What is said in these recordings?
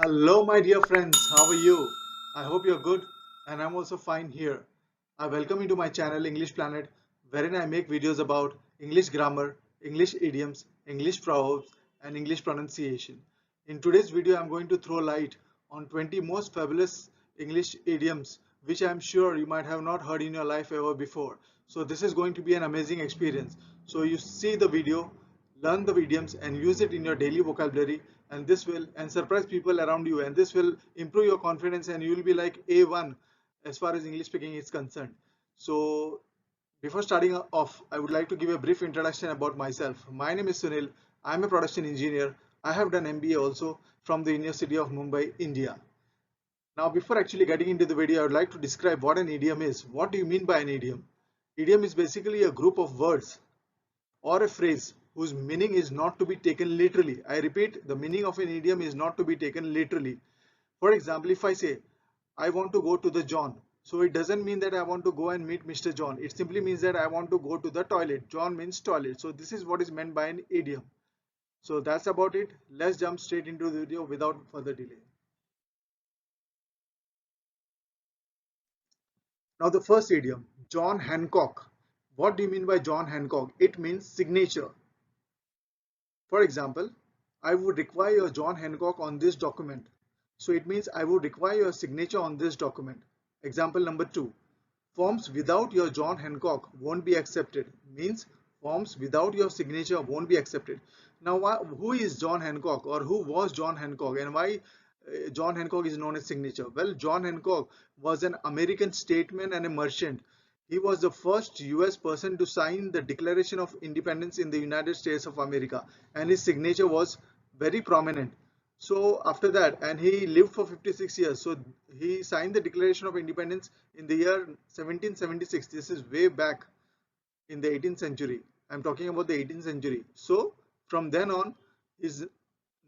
Hello, my dear friends. How are you? I hope you're good, and I'm also fine here. I welcome you to my channel English Planet, wherein I make videos about English grammar, English idioms, English proverbs, and English pronunciation. In today's video, I'm going to throw light on 20 most fabulous English idioms, which I'm sure you might have not heard in your life ever before. So this is going to be an amazing experience. So you see the video, learn the idioms and use it in your daily vocabulary, and this will surprise people around you, and this will improve your confidence, and you will be like A1 as far as English speaking is concerned. So before starting off, I would like to give a brief introduction about myself. My name is Sunil. I'm a production engineer. I have done MBA also from the University of Mumbai, India. Now, before actually getting into the video, I would like to describe what an idiom is. What do you mean by an idiom? Idiom is basically a group of words or a phrase whose meaning is not to be taken literally. I repeat, the meaning of an idiom is not to be taken literally. For example, if I say, I want to go to the John, so it doesn't mean that I want to go and meet Mr. John. It simply means that I want to go to the toilet. John means toilet. So this is what is meant by an idiom. So that's about it. Let's jump straight into the video without further delay. Now the first idiom, John Hancock. What do you mean by John Hancock? It means signature. For example, I would require your John Hancock on this document. So it means I would require your signature on this document. Example number 2. Forms without your John Hancock won't be accepted. Means forms without your signature won't be accepted. Now who is John Hancock, or who was John Hancock, and why John Hancock is known as signature? Well, John Hancock was an American statesman and a merchant. He was the first US person to sign the Declaration of Independence in the United States of America, and his signature was very prominent. So after that, and he lived for 56 years. So he signed the Declaration of Independence in the year 1776. This is way back in the 18th century. I'm talking about the 18th century. So from then on, his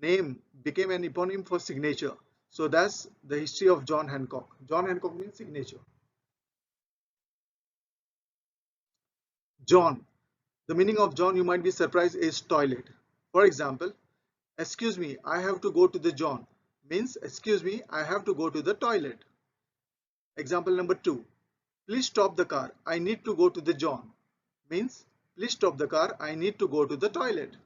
name became an eponym for signature. So that's the history of John Hancock. John Hancock means signature. John. The meaning of John, you might be surprised, is toilet. For example, excuse me, I have to go to the John means excuse me, I have to go to the toilet. Example number 2. Please stop the car. I need to go to the John means please stop the car. I need to go to the toilet.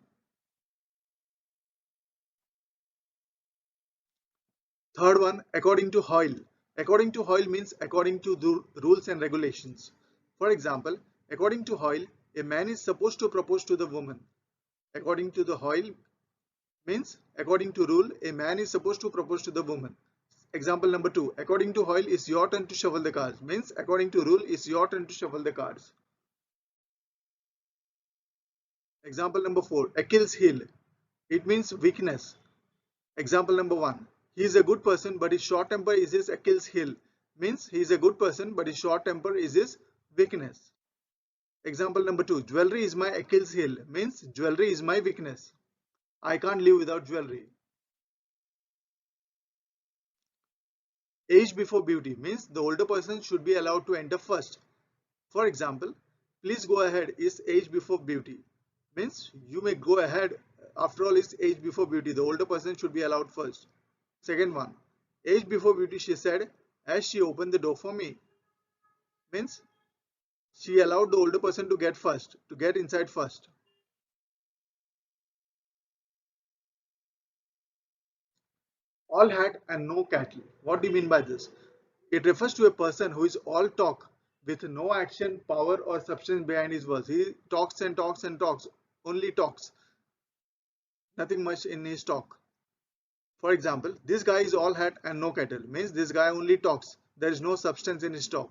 Third one, according to Hoyle. According to Hoyle means according to the rules and regulations. For example, according to Hoyle, a man is supposed to propose to the woman. According to the Hoyle means according to rule, a man is supposed to propose to the woman. Example number 2, according to Hoyle, it's your turn to shovel the cards means according to rule, it's your turn to shovel the cards. Example number 4, Achilles heel. It means weakness. Example number 1, he is a good person but his short temper is his Achilles heel. Means he is a good person but his short temper is his weakness. Example number 2, jewelry is my Achilles heel. Means jewelry is my weakness. I can't live without jewelry. Age before beauty means the older person should be allowed to enter first. For example, please go ahead is age before beauty. Means you may go ahead, after all it's age before beauty. The older person should be allowed first. Second one, age before beauty, she said as she opened the door for me. Means she allowed the older person to get inside first. All hat and no cattle. What do you mean by this? It refers to a person who is all talk with no action, power or substance behind his words. He talks and talks and talks, only talks, nothing much in his talk. For example, this guy is all hat and no cattle means this guy only talks. There is no substance in his talk.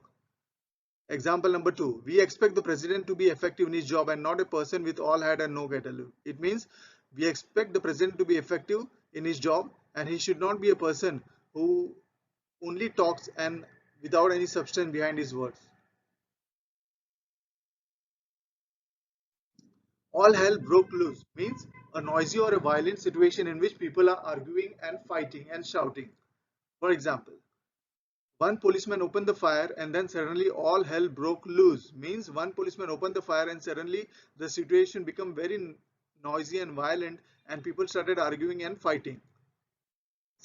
Example number 2, we expect the president to be effective in his job and not a person with all hat and no cattle. It means we expect the president to be effective in his job and he should not be a person who only talks and without any substance behind his words. All hell broke loose means a noisy or a violent situation in which people are arguing and fighting and shouting. For example, one policeman opened the fire and then suddenly all hell broke loose means one policeman opened the fire and suddenly the situation became very noisy and violent and people started arguing and fighting.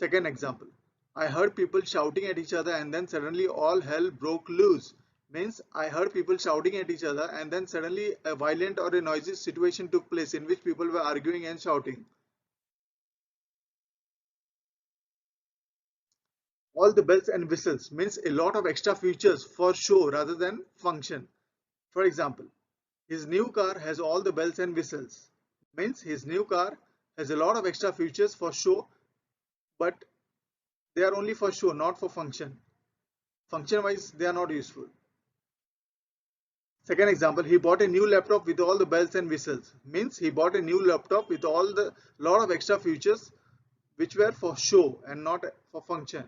Second example, I heard people shouting at each other and then suddenly all hell broke loose. Means I heard people shouting at each other and then suddenly a violent or a noisy situation took place in which people were arguing and shouting. All the bells and whistles means a lot of extra features for show rather than function. For example, his new car has all the bells and whistles. Means his new car has a lot of extra features for show, but they are only for show, not for function. Function wise, they are not useful. Second example, he bought a new laptop with all the bells and whistles. Means he bought a new laptop with all the lot of extra features which were for show and not for function.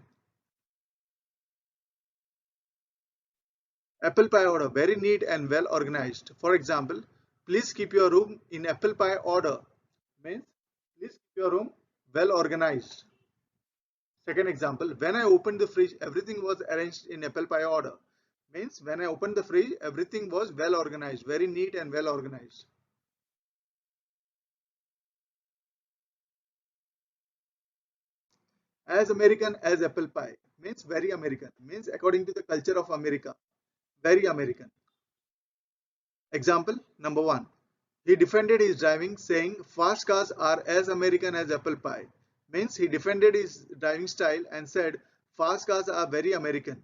Apple pie order, very neat and well organized. For example, please keep your room in apple pie order. Means please keep your room well organized. Second example, when I opened the fridge, everything was arranged in apple pie order. Means when I opened the fridge, everything was well organized, very neat and well organized. As American as apple pie means very American, means according to the culture of America, very American. Example number one, he defended his driving saying fast cars are as American as apple pie. Means he defended his driving style and said fast cars are very American.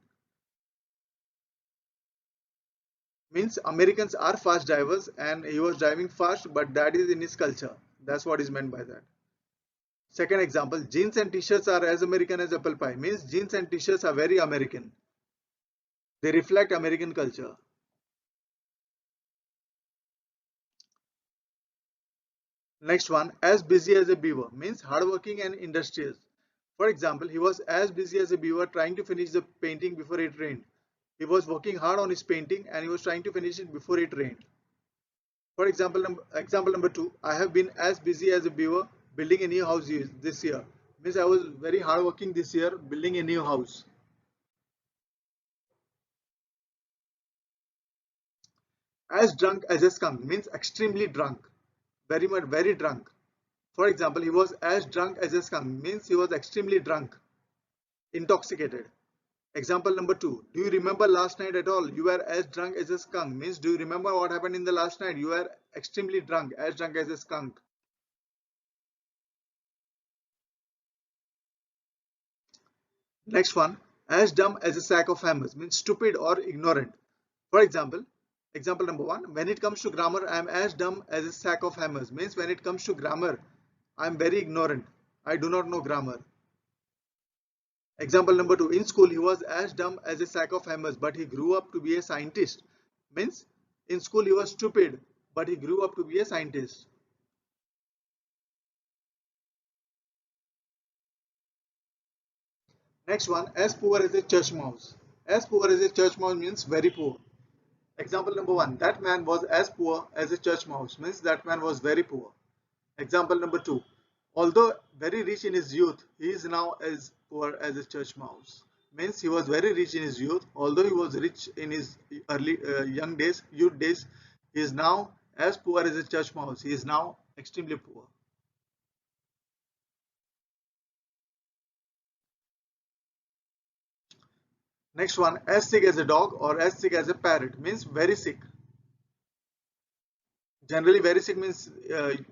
Means Americans are fast drivers and he was driving fast, but that is in his culture. That's what is meant by that. Second example, jeans and t-shirts are as American as apple pie. Means jeans and t-shirts are very American. They reflect American culture. Next one, as busy as a beaver means hardworking and industrious. For example, he was as busy as a beaver trying to finish the painting before it rained. He was working hard on his painting and he was trying to finish it before it rained. For example number two, I have been as busy as a beaver building a new house this year. Means I was very hardworking this year building a new house. As drunk as a skunk means extremely drunk, very much very drunk. For example, he was as drunk as a skunk means he was extremely drunk, intoxicated. Example number two, do you remember last night at all? You were as drunk as a skunk means do you remember what happened in the last night? You were extremely drunk, as drunk as a skunk. Next one, as dumb as a sack of hammers means stupid or ignorant. For example number one, when it comes to grammar, I am as dumb as a sack of hammers means when it comes to grammar, I am very ignorant. I do not know grammar. Example number two, in school he was as dumb as a sack of hammers but he grew up to be a scientist. Means in school he was stupid but he grew up to be a scientist. Next one, as poor as a church mouse. As poor as a church mouse means very poor. Example number one, that man was as poor as a church mouse means that man was very poor. Example number two, although very rich in his youth, he is now as poor as a church mouse. Means he was very rich in his youth, although he was rich in his early youth days, he is now as poor as a church mouse. He is now extremely poor. Next one, as sick as a dog or as sick as a parrot means very sick. Generally, very sick means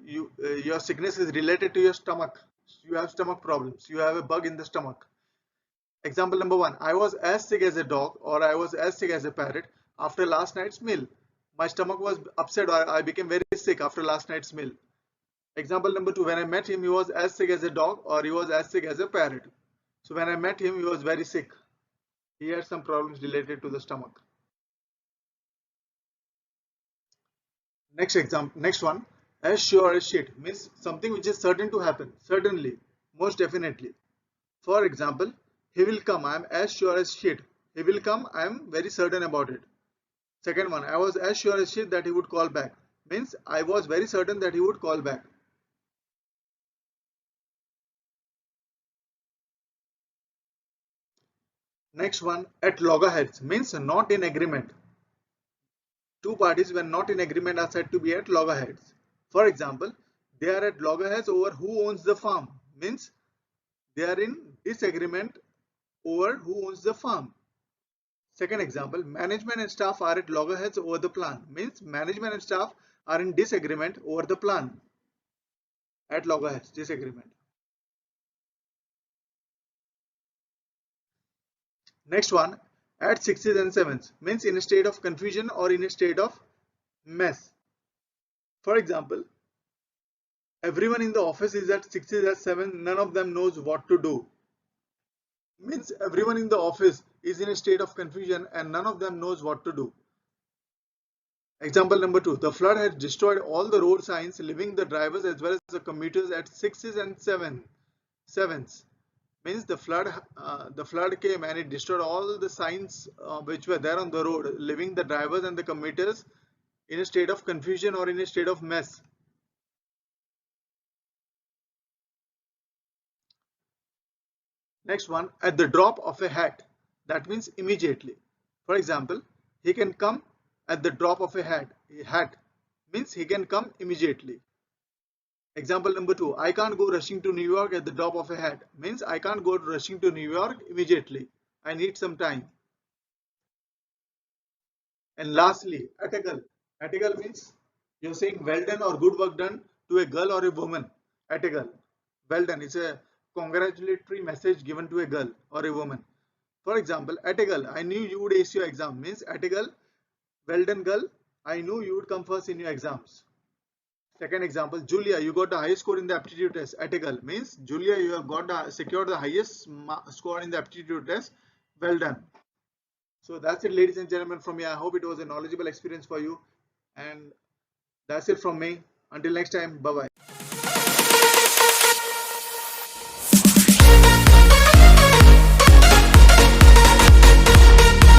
your sickness is related to your stomach. You have stomach problems. You have a bug in the stomach. Example number one, I was as sick as a dog or I was as sick as a parrot after last night's meal. My stomach was upset or I became very sick after last night's meal. Example number two, when I met him, he was as sick as a dog or he was as sick as a parrot. So when I met him, he was very sick. He had some problems related to the stomach. Next one, as sure as shit means something which is certain to happen, certainly, most definitely. For example, he will come, I am as sure as shit. He will come, I am very certain about it. Second one, I was as sure as shit that he would call back. Means I was very certain that he would call back. Next one, at loggerheads means not in agreement. Two parties when not in agreement are said to be at loggerheads. For example, they are at loggerheads over who owns the farm. Means They are in disagreement over who owns the farm. Second example, management and staff are at loggerheads over the plan. Means management and staff are in disagreement over the plan. At loggerheads, disagreement. Next one, at sixes and sevens means in a state of confusion or in a state of mess. For example, everyone in the office is at sixes and sevens, none of them knows what to do. Means everyone in the office is in a state of confusion and none of them knows what to do. Example number 2, the flood has destroyed all the road signs, leaving the drivers as well as the commuters at sixes and sevens. Means the flood came and it destroyed all the signs which were there on the road, leaving the drivers and the commuters in a state of confusion or in a state of mess. Next one, at the drop of a hat. That means immediately. For example, he can come at the drop of a hat. Hat means he can come immediately. Example number 2, I can't go rushing to New York at the drop of a hat. Means I can't go rushing to New York immediately. I need some time. And lastly, at a girl. At a girl means you're saying well done or good work done to a girl or a woman. At a girl. Well done. It's a congratulatory message given to a girl or a woman. For example, at a girl, I knew you would ace your exam. Means at a girl, well done girl, I knew you would come first in your exams. Second example, Julia, you got the highest score in the aptitude test. At a girl means Julia, you have got secured the highest score in the aptitude test. Well done. So that's it, ladies and gentlemen, from me. I hope it was a knowledgeable experience for you. And that's it from me. Until next time, bye bye.